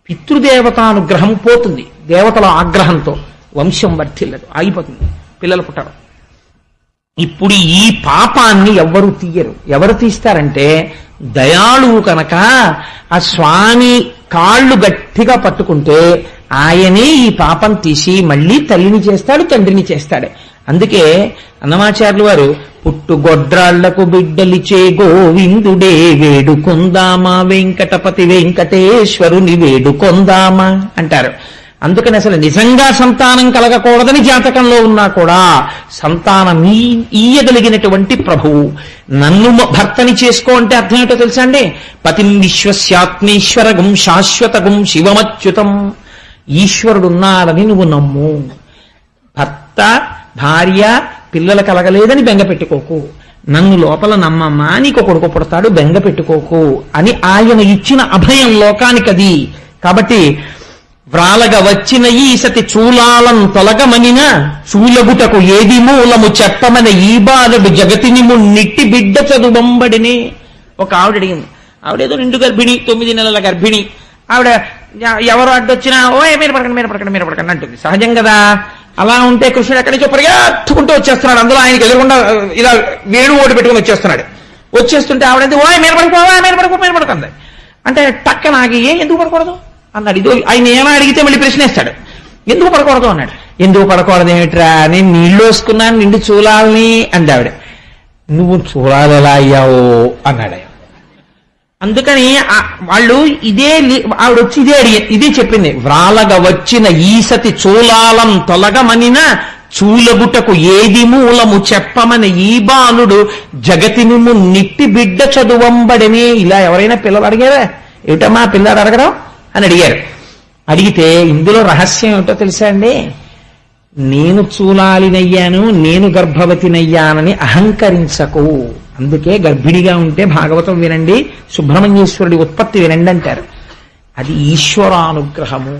పితృదేవతానుగ్రహం పోతుంది, దేవతల ఆగ్రహంతో వంశం వర్ధిల్లదు, ఆగిపోతుంది, పిల్లలు పుట్టరు. ఇప్పుడు ఈ పాపాన్ని ఎవ్వరూ తీయరు. ఎవరు తీస్తారంటే దయాళువు కనుక ఆ స్వామి కాళ్ళు గట్టిగా పట్టుకుంటే ఆయనే ఈ పాపం తీసి మళ్ళీ తల్లిని చేస్తాడు, తండ్రిని చేస్తాడు. అందుకే అన్నమాచార్యులు వారు పుట్టుగొడ్రాళ్లకు బిడ్డలిచే గోవిందుడే వేడుకొందామా, వెంకటపతి వెంకటేశ్వరుని వేడుకొందామా అంటారు. అందుకని అసలు నిజంగా సంతానం కలగకూడదని జాతకంలో ఉన్నా కూడా సంతానం ఈయగలిగినటువంటి ప్రభువు నన్ను భర్తని చేసుకో అంటే అర్థం ఏంటో తెలుసా అండి? పతిం విశ్వస్యాత్మేశ్వరగం శాశ్వతగం శివమచ్యుతం. ఈశ్వరుడున్నాడని నువ్వు నమ్ము. భర్త భార్య పిల్లలు కలగలేదని బెంగ పెట్టుకోకు, నన్ను లోపల నమ్మమ్మా, నీకు కొడుకు పుడతాడు, బెంగ పెట్టుకోకు అని ఆయన ఇచ్చిన అభయం లోకానికది. కాబట్టి వ్రాలగ వచ్చిన ఈ సతి చూలాలం తొలగమనిన చూలగుటకు ఏది మూలము చెప్పమన ఈ బాలుడు జగతిని మున్నిట్టి బిడ్డ చదువంబడినే. ఒక ఆవిడ అడిగింది, ఆవిడేదో 2 గర్భిణి, 9 నెలల గర్భిణి. ఆవిడ ఎవరు అడ్డొచ్చినా ఓ మీరు పడకండి అంటుంది. సహజం కదా. అలా ఉంటే కృష్ణుడు ఎక్కడి నుంచో పరిగెత్తుకుంటూ వచ్చేస్తున్నాడు. అందులో ఆయనకి ఎదురుకుండా ఇలా వేణు ఓటు పెట్టుకుని వచ్చేస్తున్నాడు. వచ్చేస్తుంటే ఆవిడ ఓ మీరు పడుకుంది అంటే టక్క నాగి ఎందుకు పడకూడదు అన్నాడు. ఇది ఆయన ఏమైనా అడిగితే మళ్ళీ ప్రశ్నేస్తాడు, ఎందుకు పడకూడదు అన్నాడు. ఎందుకు పడకూడదు ఏమిట్రా, నేను నీళ్లు వేసుకున్నాను నిండు చూలాలని అంది ఆవిడ. నువ్వు చూలాలు ఎలా అయ్యావో అన్నాడు. అందుకని వాళ్ళు ఆవిడ వచ్చి ఇదే చెప్పింది. వ్రాలగ వచ్చిన ఈసతి చూలాలం తొలగమనిన చూలగుటకు ఏది మూలము చెప్పమని ఈ బాలుడు జగతిని మున్నిట్టి బిడ్డ చదువంబడనే. ఇలా ఎవరైనా పిల్లలు అడిగారా? ఏమిటమ్మా పిల్లలు అడగడం అని అడిగారు. అడిగితే ఇందులో రహస్యం ఏమిటో తెలుసా అండి? నేను చూలాలినయ్యాను, నేను గర్భవతినయ్యానని అహంకరించకు. అందుకే గర్భిణిగా ఉంటే భాగవతం వినండి, సుబ్రహ్మణ్యేశ్వరుడి ఉత్పత్తి వినండి అంటారు. అది ఈశ్వరానుగ్రహము.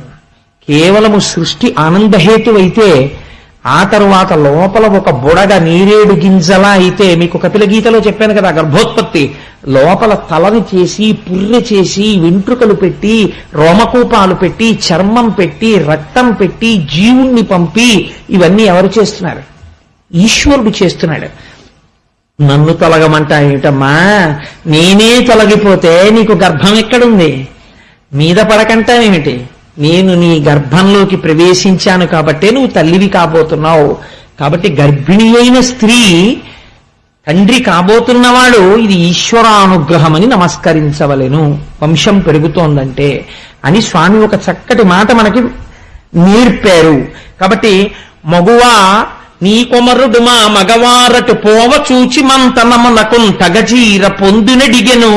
కేవలము సృష్టి ఆనందహేతువైతే ఆ తరువాత లోపల ఒక బుడగ నీరేడు గింజలా అయితే, మీకు కపిల గీతలో చెప్పాను కదా, గర్భోత్పత్తి లోపల తలని చేసి పుర్రె చేసి వెంట్రుకలు పెట్టి రోమకూపాలు పెట్టి చర్మం పెట్టి రక్తం పెట్టి జీవుణ్ణి పంపి ఇవన్నీ ఎవరు చేస్తున్నారు? ఈశ్వరుడు చేస్తున్నాడు. నన్ను తొలగమంటా ఏమిటమ్మా, నేనే తొలగిపోతే నీకు గర్భం ఎక్కడుంది? మీద పడకంటావేమిటి? నేను నీ గర్భంలోకి ప్రవేశించాను కాబట్టే నువ్వు తల్లివి కాబోతున్నావు. కాబట్టి గర్భిణి అయిన స్త్రీ తండ్రి కాబోతున్నవాడు ఇది ఈశ్వరానుగ్రహమని నమస్కరించవలెను, వంశం పెరుగుతోందంటే అని స్వామి ఒక చక్కటి మాట మనకి నేర్పారు. కాబట్టి మగువ నీ కొమరుడు మా మగవారటు పోవ చూచి మంతనమునకున్ తగజీర పొందునడిగెను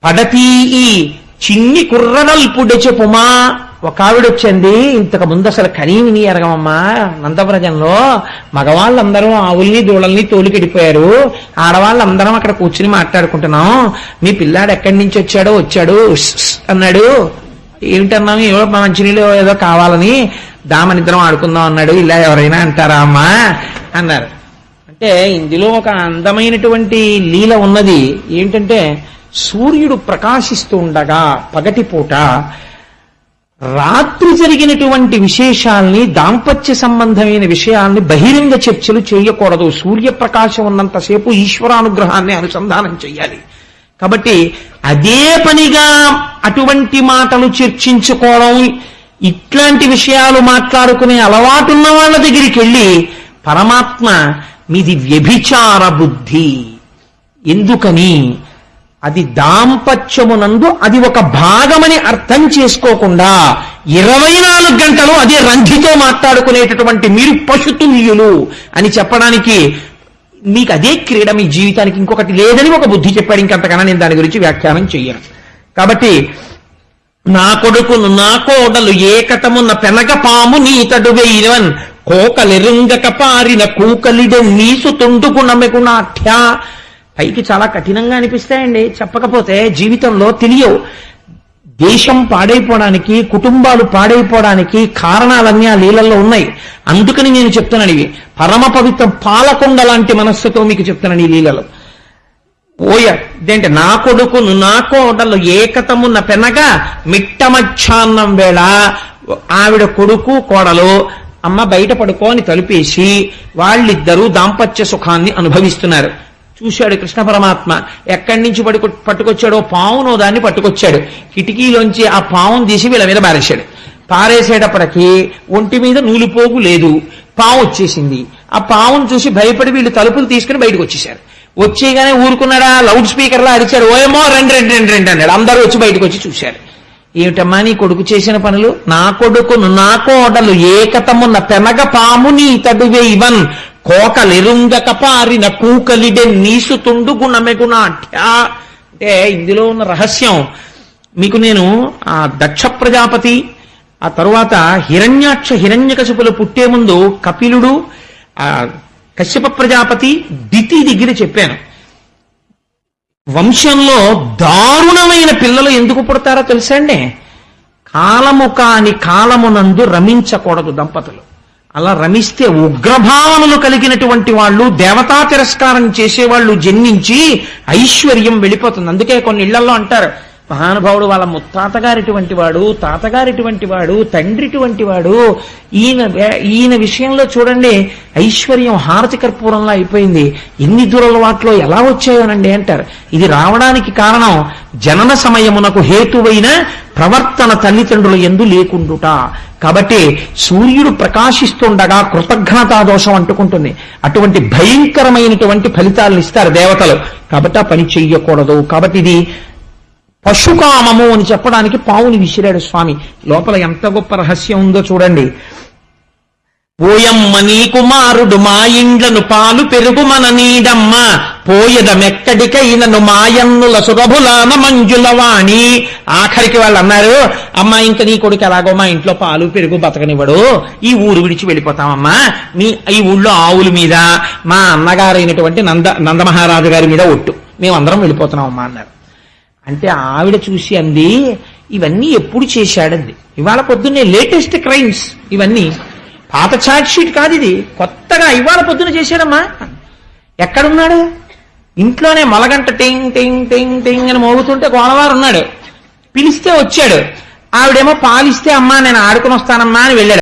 పడతీ ఈ చిన్ని కుర్రనల్పుడె చెప్పుమా. ఒక ఆవిడొచ్చింది, ఇంతకు ముందు అసలు కనీవిని ఎరగమమ్మా, నందవ్రజంలో మగవాళ్ళందరూ ఆవుల్ని దూడల్ని తోలికెడిపోయారు, ఆడవాళ్ళందరం అక్కడ కూర్చుని మాట్లాడుకుంటున్నాం, మీ పిల్లాడు ఎక్కడి నుంచి వచ్చాడు అన్నాడు. ఏమిటన్నాము, ఏవో మంచినీళ్ళు ఏదో కావాలని దామనిద్దరం ఆడుకుందాం అన్నాడు. ఇలా ఎవరైనా అంటారా అమ్మా అన్నారు. అంటే ఇందులో ఒక అందమైనటువంటి లీల ఉన్నది. ఏంటంటే సూర్యుడు ప్రకాశిస్తూ ఉండగా పగటిపూట రాత్రి జరిగినటువంటి విశేషాల్ని, దాంపత్య సంబంధమైన విషయాల్ని బహిరంగ చర్చలు చేయకూడదు. సూర్యప్రకాశం ఉన్నంతసేపు ఈశ్వరానుగ్రహాన్ని అనుసంధానం చెయ్యాలి. కాబట్టి అదే పనిగా అటువంటి మాటలు చర్చించుకోవడం, ఇట్లాంటి విషయాలు మాట్లాడుకునే అలవాటున్న వాళ్ళ దగ్గరికి వెళ్ళి పరమాత్మ మీది వ్యభిచార బుద్ధి, ఎందుకని అది దాంపత్యమునందు అది ఒక భాగమని అర్థం చేసుకోకుండా 24 గంటలు అదే రంధితో మాట్లాడుకునేటటువంటి మీరు పశుతుల్యులు అని చెప్పడానికి, మీకు అదే క్రీడ, మీ జీవితానికి ఇంకొకటి లేదని ఒక బుద్ధి చెప్పాడు. ఇంకంతకన్నా నేను దాని గురించి వ్యాఖ్యానం చెయ్యను. కాబట్టి నా కొడుకును నా కోడలు ఏకతమున్న పెనగ పాము నీతడు వేయినవన్ కోకలెరుంగక పారిన కూకలిడ నీసు తుండుకునమెకునాఠ్యా. పైకి చాలా కఠినంగా అనిపిస్తాయండి, చెప్పకపోతే జీవితంలో తెలియవు. దేశం పాడైపోవడానికి, కుటుంబాలు పాడైపోవడానికి కారణాలన్నీ ఆ లీలల్లో ఉన్నాయి. అందుకని నేను చెప్తున్నాను, ఇవి పరమ పవిత్ర పాలకొండ లాంటి మనస్సుతో మీకు చెప్తున్నాను ఈ లీలలు. ఇదేంటి, నా కొడుకును నా కోడలు ఏకతమున్న పెనగా మిట్ట మధ్యాహ్నం వేళ ఆవిడ కొడుకు కోడలు అమ్మ బయట పడుకో అని తలుపేసి వాళ్ళిద్దరూ దాంపత్య సుఖాన్ని అనుభవిస్తున్నారు. చూశాడు కృష్ణ పరమాత్మ. ఎక్కడి నుంచి పట్టుకొచ్చాడో పావునో దాన్ని పట్టుకొచ్చాడు. కిటికీలోంచి ఆ పావును తీసి వీళ్ళ మీద పారేశాడు. పారేసేటప్పటికి ఒంటి మీద నూలుపోగు లేదు, పావు వచ్చేసింది. ఆ పావును చూసి భయపడి వీళ్ళు తలుపులు తీసుకుని బయటకు వచ్చేశారు. వచ్చేగానే ఊరుకున్నాడా, లౌడ్ స్పీకర్లా అరిచారు, ఓయేమో రండి రండి రండి రండి అన్నాడు. అందరూ వచ్చి బయటకు వచ్చి చూశారు. ఏమిటమ్మా నీ కొడుకు చేసిన పనులు? నా కొడుకును నా కోడలు ఏకతమున్న పెనగ పాము నీ తడువే ఇవన్ కోకలెరుంగక పారిన కూకలిడె నీసుతుండు గుణమెగునాఠ్యా. అంటే ఇందులో ఉన్న రహస్యం మీకు నేను ఆ దక్ష ప్రజాపతి, ఆ తరువాత హిరణ్యకశిపులు పుట్టే ముందు కపిలుడు, ఆ కశ్యప ప్రజాపతి, దితి దగ్గర చెప్పాను. వంశంలో దారుణమైన పిల్లలు ఎందుకు పుడతారో తెలుసా అండి? కాలము కాని కాలమునందు రమించకూడదు దంపతులు. అలా రమిస్తే ఉగ్రభావనలు కలిగినటువంటి వాళ్ళు, దేవతా తిరస్కారం చేసేవాళ్ళు జన్మించి ఐశ్వర్యం వెళ్ళిపోతుంది. అందుకే కొన్ని ఇళ్లలో అంటారు, మహానుభావుడు వాళ్ళ ముత్తాతగారిటువంటి వాడు, తాతగారిటువంటి వాడు, తండ్రిటువంటి వాడు, ఈయన విషయంలో చూడండి ఐశ్వర్యం హారతి కర్పూరంలా అయిపోయింది, ఎన్ని దురలవాట్లో ఎలా వచ్చాయోనండి అంటారు. ఇది రావడానికి కారణం జనన సమయమునకు హేతువైన ప్రవర్తన తల్లిదండ్రుల యందు లేకుండుట. కాబట్టి సూర్యుడు ప్రకాశిస్తుండగా కృతజ్ఞతా దోషం అంటుకుంటుంది. అటువంటి భయంకరమైనటువంటి ఫలితాలను ఇస్తారు దేవతలు. కాబట్టి ఆ పని చెయ్యకూడదు. కాబట్టి ఇది పశుకామము అని చెప్పడానికి పావుని విసిరాడు స్వామి. లోపల ఎంత గొప్ప రహస్యం ఉందో చూడండి. ఓయమ్మ నీ కుమారుడు మా ఇండ్లను పాలు పెరుగు మన నీడమ్మ పోయదమెక్కడికైనను మాయన్నుల సురభులాన మంజులవాణి. ఆఖరికి వాళ్ళు అన్నారు, అమ్మా ఇంకా నీ కొడుకు ఎలాగో మా ఇంట్లో పాలు పెరుగు బతకనివ్వడు, ఈ ఊరు విడిచి వెళ్ళిపోతామమ్మా, ఈ ఊళ్ళో ఆవుల మీద మా అన్నగారైనటువంటి నందమహారాజు గారి మీద ఒట్టు, మేమందరం వెళ్ళిపోతున్నామమ్మా అన్నారు. అంటే ఆవిడ చూసి అంది, ఇవన్నీ ఎప్పుడు చేశాడంది. ఇవాళ పొద్దున్నే లేటెస్ట్ క్రైమ్స్ ఇవన్నీ, పాత ఛార్జ్ షీట్ కాదు ఇది, కొత్తగా ఇవాళ పొద్దున చేశాడమ్మా. ఎక్కడున్నాడు? ఇంట్లోనే మొలగంట టింగ్ టింగ్ టింగ్ టింగ్ అని మోగుతుంటే గోడవారు ఉన్నాడు. పిలిస్తే వచ్చాడు. ఆవిడేమో పాలిస్తే అమ్మా నేను ఆడుకుని వస్తానమ్మా అని వెళ్ళాడు.